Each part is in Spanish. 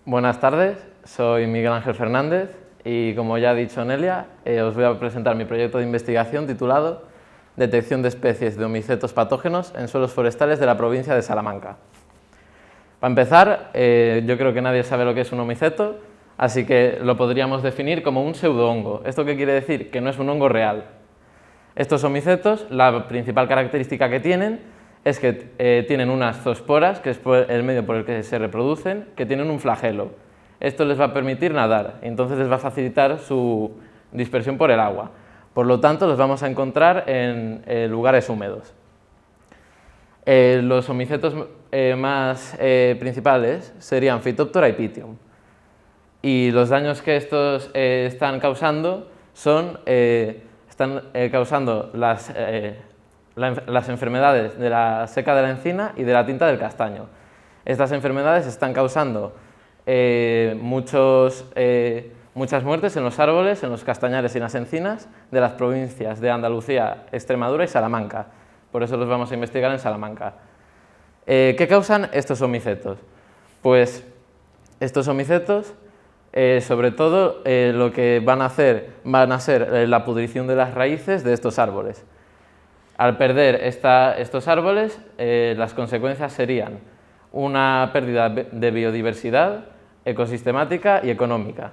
Buenas tardes, soy Miguel Ángel Fernández y, como ya ha dicho Nelia, os voy a presentar mi proyecto de investigación titulado Detección de especies de homicetos patógenos en suelos forestales de la provincia de Salamanca. Para empezar, yo creo que nadie sabe lo que es un homiceto, así que lo podríamos definir como un pseudohongo. ¿Esto qué quiere decir? Que no es un hongo real. Estos homicetos, la principal característica que tienen es que tienen unas zoosporas, que es el medio por el que se reproducen, que tienen un flagelo. Esto les va a permitir nadar, y entonces les va a facilitar su dispersión por el agua. Por lo tanto, los vamos a encontrar en lugares húmedos. Los homicetos más principales serían Phytophthora y Pythium. Y los daños que estos están causando son causando las enfermedades de la seca de la encina y de la tinta del castaño. Estas enfermedades están causando muchas muertes en los árboles, en los castañares y en las encinas de las provincias de Andalucía, Extremadura y Salamanca. Por eso los vamos a investigar en Salamanca. ¿Qué causan estos homicetos? Pues estos homicetos, sobre todo, lo que van a ser la pudrición de las raíces de estos árboles. Al perder estos árboles, las consecuencias serían una pérdida de biodiversidad ecosistemática y económica.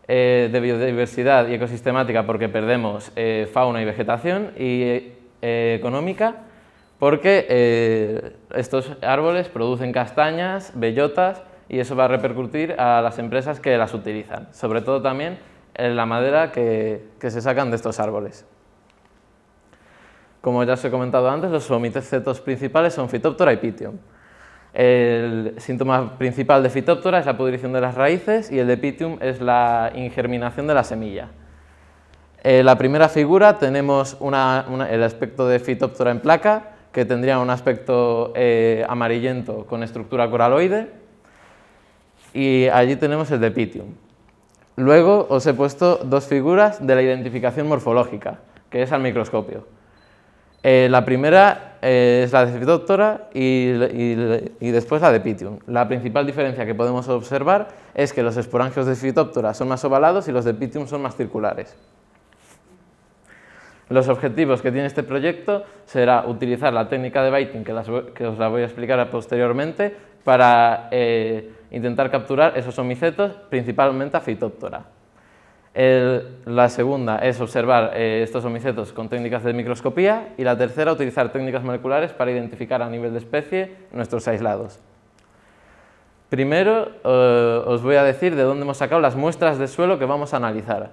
De biodiversidad y ecosistemática porque perdemos fauna y vegetación, y económica porque estos árboles producen castañas, bellotas, y eso va a repercutir a las empresas que las utilizan, sobre todo también en la madera que se sacan de estos árboles. Como ya os he comentado antes, los homicetos principales son Phytophthora y Pythium. El síntoma principal de Phytophthora es la pudrición de las raíces y el de Pythium es la ingerminación de la semilla. En la primera figura tenemos el aspecto de Phytophthora en placa, que tendría un aspecto amarillento con estructura coraloide, y allí tenemos el de Pythium. Luego os he puesto dos figuras de la identificación morfológica, que es al microscopio. La primera es la de Phytophthora y después la de Pythium. La principal diferencia que podemos observar es que los esporangios de Phytophthora son más ovalados y los de Pythium son más circulares. Los objetivos que tiene este proyecto será utilizar la técnica de baiting, que os la voy a explicar posteriormente, para intentar capturar esos homicetos, principalmente a Phytophthora. La segunda es observar estos homicetos con técnicas de microscopía, y la tercera, utilizar técnicas moleculares para identificar a nivel de especie nuestros aislados. Primero os voy a decir de dónde hemos sacado las muestras de suelo que vamos a analizar.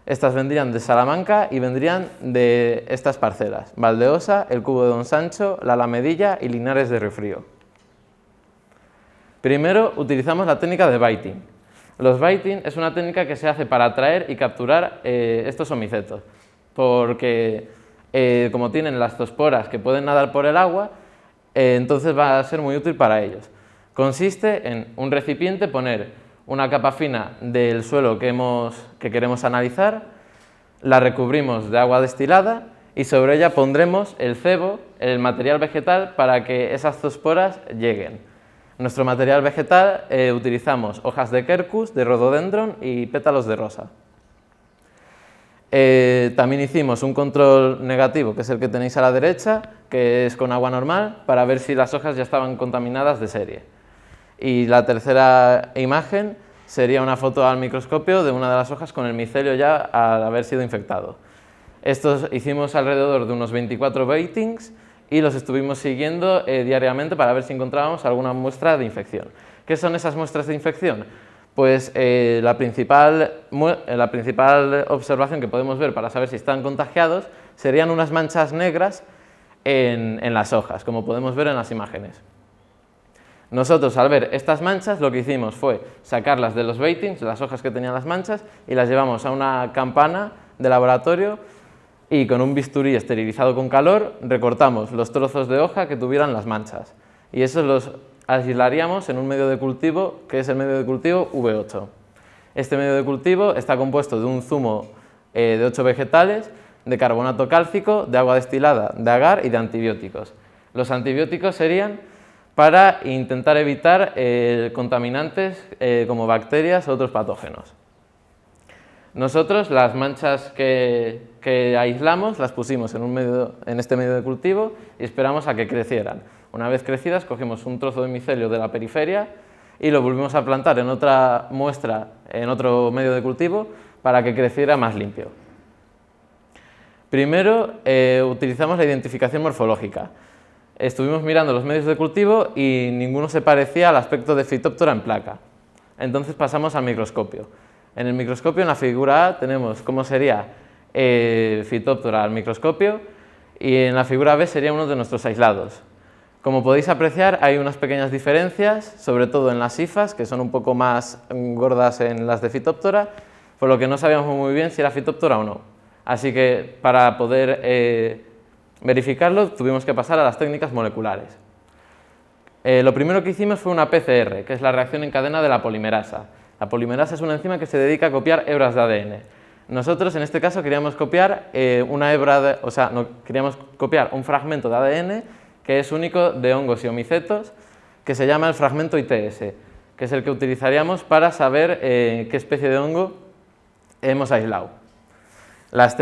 Estas vendrían de Salamanca y vendrían de estas parcelas: Valdeosa, el Cubo de Don Sancho, La Alamedilla y Linares de Riofrío. Primero utilizamos la técnica de baiting. Los baiting es una técnica que se hace para atraer y capturar estos homicetos, porque como tienen las zoosporas que pueden nadar por el agua, entonces va a ser muy útil para ellos. Consiste en un recipiente, poner una capa fina del suelo que queremos analizar, la recubrimos de agua destilada y sobre ella pondremos el cebo, el material vegetal, para que esas zoosporas lleguen. Nuestro material vegetal utilizamos hojas de quercus, de rhododendron y pétalos de rosa. También hicimos un control negativo, que es el que tenéis a la derecha, que es con agua normal, para ver si las hojas ya estaban contaminadas de serie. Y la tercera imagen sería una foto al microscopio de una de las hojas con el micelio ya al haber sido infectado. Estos hicimos alrededor de unos 24 baitings y los estuvimos siguiendo diariamente para ver si encontrábamos alguna muestra de infección. ¿Qué son esas muestras de infección? Pues la principal observación que podemos ver para saber si están contagiados serían unas manchas negras en las hojas, como podemos ver en las imágenes. Nosotros, al ver estas manchas, lo que hicimos fue sacarlas de los baitings, de las hojas que tenían las manchas, y las llevamos a una campana de laboratorio, y con un bisturí esterilizado con calor recortamos los trozos de hoja que tuvieran las manchas, y esos los aislaríamos en un medio de cultivo, que es el medio de cultivo V8. Este medio de cultivo está compuesto de un zumo de 8 vegetales, de carbonato cálcico, de agua destilada, de agar y de antibióticos. Los antibióticos serían para intentar evitar contaminantes como bacterias o otros patógenos. Nosotros las manchas que aislamos las pusimos en este medio de cultivo y esperamos a que crecieran. Una vez crecidas, cogimos un trozo de micelio de la periferia y lo volvimos a plantar en otra muestra, en otro medio de cultivo, para que creciera más limpio. Primero utilizamos la identificación morfológica. Estuvimos mirando los medios de cultivo y ninguno se parecía al aspecto de Phytophthora en placa. Entonces pasamos al microscopio. En el microscopio, en la figura A, tenemos cómo sería Phytophthora al microscopio y en la figura B sería uno de nuestros aislados. Como podéis apreciar, hay unas pequeñas diferencias, sobre todo en las hifas, que son un poco más gordas en las de Phytophthora, por lo que no sabíamos muy bien si era Phytophthora o no. Así que para poder verificarlo tuvimos que pasar a las técnicas moleculares. Lo primero que hicimos fue una PCR, que es la reacción en cadena de la polimerasa. La polimerasa es una enzima que se dedica a copiar hebras de ADN. Nosotros en este caso queríamos copiar queríamos copiar un fragmento de ADN que es único de hongos y omicetos, que se llama el fragmento ITS, que es el que utilizaríamos para saber qué especie de hongo hemos aislado. Las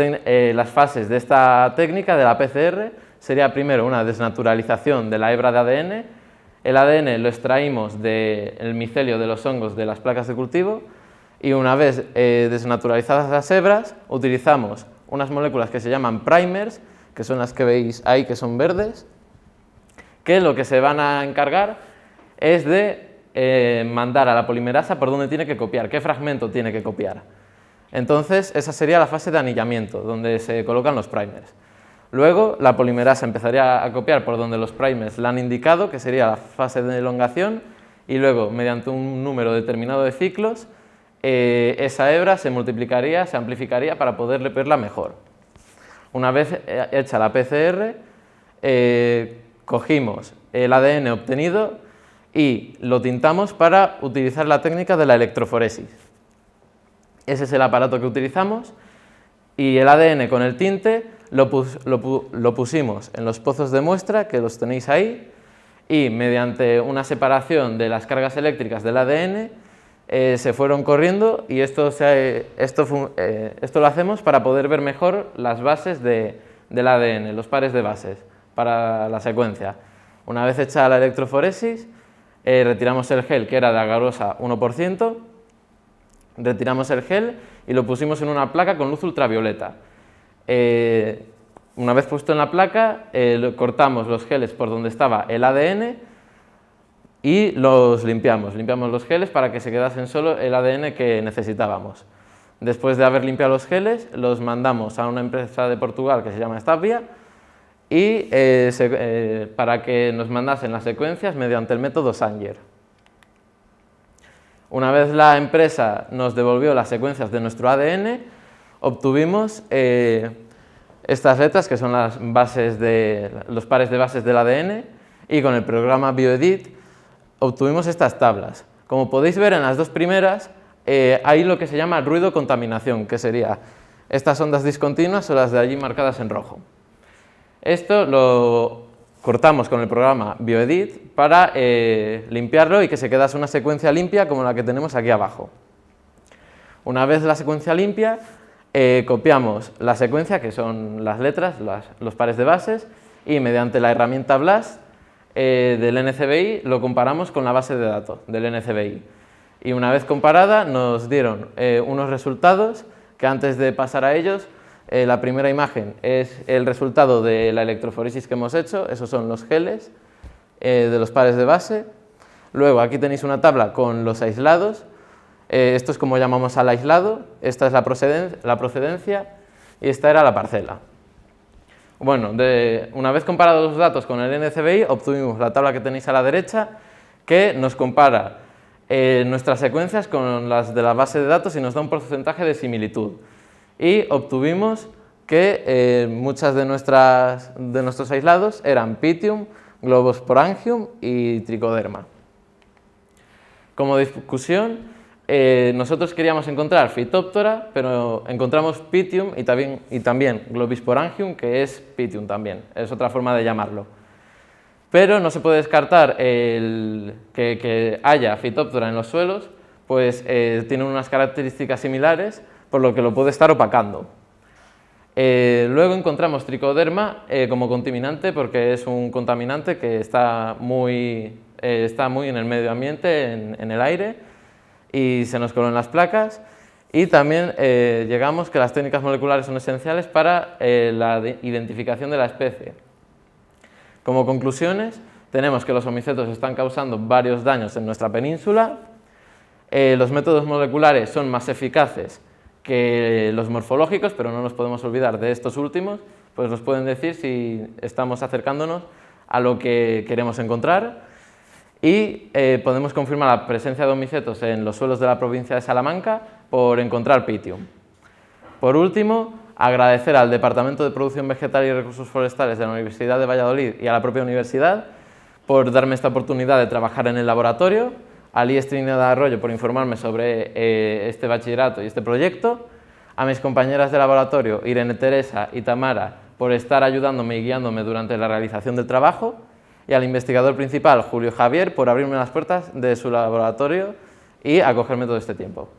fases de esta técnica, de la PCR, sería primero una desnaturalización de la hebra de ADN. El ADN lo extraímos del micelio de los hongos de las placas de cultivo y una vez desnaturalizadas las hebras, utilizamos unas moléculas que se llaman primers, que son las que veis ahí, que son verdes, que lo que se van a encargar es de mandar a la polimerasa por dónde tiene que copiar, qué fragmento tiene que copiar. Entonces, esa sería la fase de anillamiento, donde se colocan los primers. Luego, la polimerasa empezaría a copiar por donde los primers la han indicado, que sería la fase de elongación, y luego, mediante un número determinado de ciclos, esa hebra se multiplicaría, se amplificaría para poder verla mejor. Una vez hecha la PCR, cogimos el ADN obtenido y lo tintamos para utilizar la técnica de la electroforesis. Ese es el aparato que utilizamos y el ADN con el tinte lo pusimos en los pozos de muestra, que los tenéis ahí, y mediante una separación de las cargas eléctricas del ADN se fueron corriendo y esto lo hacemos para poder ver mejor las bases del ADN, los pares de bases para la secuencia. Una vez hecha la electroforesis, retiramos el gel, que era de agarosa 1%, retiramos el gel y lo pusimos en una placa con luz ultravioleta. Una vez puesto en la placa, cortamos los geles por donde estaba el ADN y los limpiamos los geles para que se quedasen solo el ADN que necesitábamos. Después de haber limpiado los geles, los mandamos a una empresa de Portugal que se llama Stavia y para que nos mandasen las secuencias mediante el método Sanger. Una vez la empresa nos devolvió las secuencias de nuestro ADN, obtuvimos estas letras, que son los pares de bases del ADN, y con el programa Bioedit obtuvimos estas tablas. Como podéis ver en las dos primeras, hay lo que se llama ruido-contaminación, que sería estas ondas discontinuas o las de allí marcadas en rojo. Esto lo cortamos con el programa Bioedit para limpiarlo y que se quedase una secuencia limpia como la que tenemos aquí abajo. Una vez la secuencia limpia, copiamos la secuencia, que son las letras, los pares de bases, y mediante la herramienta BLAST del NCBI lo comparamos con la base de datos del NCBI. Y una vez comparada nos dieron unos resultados que antes de pasar a ellos, la primera imagen es el resultado de la electroforesis que hemos hecho, esos son los geles de los pares de base. Luego aquí tenéis una tabla con los aislados, esto es como llamamos al aislado, esta es la procedencia y esta era la parcela. Bueno, una vez comparados los datos con el NCBI, obtuvimos la tabla que tenéis a la derecha, que nos compara nuestras secuencias con las de la base de datos y nos da un porcentaje de similitud. Y obtuvimos que muchas de nuestros aislados eran Pythium, Globosporangium y Trichoderma. Como discusión, nosotros queríamos encontrar Phytophthora, pero encontramos Pythium y también Globosporangium, que es Pythium también, es otra forma de llamarlo. pero no se puede descartar que haya Phytophthora en los suelos, pues tienen unas características similares, por lo que lo puede estar opacando. Luego encontramos Trichoderma como contaminante, porque es un contaminante que está muy en el medio ambiente, en el aire, y se nos coló en las placas. Y también llegamos que las técnicas moleculares son esenciales para la identificación de la especie. Como conclusiones, tenemos que los omicetos están causando varios daños en nuestra península. Los métodos moleculares son más eficaces que los morfológicos, pero no nos podemos olvidar de estos últimos, pues nos pueden decir si estamos acercándonos a lo que queremos encontrar. Y podemos confirmar la presencia de omicetos en los suelos de la provincia de Salamanca por encontrar Pythium. Por último, agradecer al Departamento de Producción Vegetal y Recursos Forestales de la Universidad de Valladolid y a la propia universidad por darme esta oportunidad de trabajar en el laboratorio, a Lies Trinidad Arroyo por informarme sobre este bachillerato y este proyecto, a mis compañeras de laboratorio Irene Teresa y Tamara por estar ayudándome y guiándome durante la realización del trabajo, y al investigador principal Julio Javier por abrirme las puertas de su laboratorio y acogerme todo este tiempo.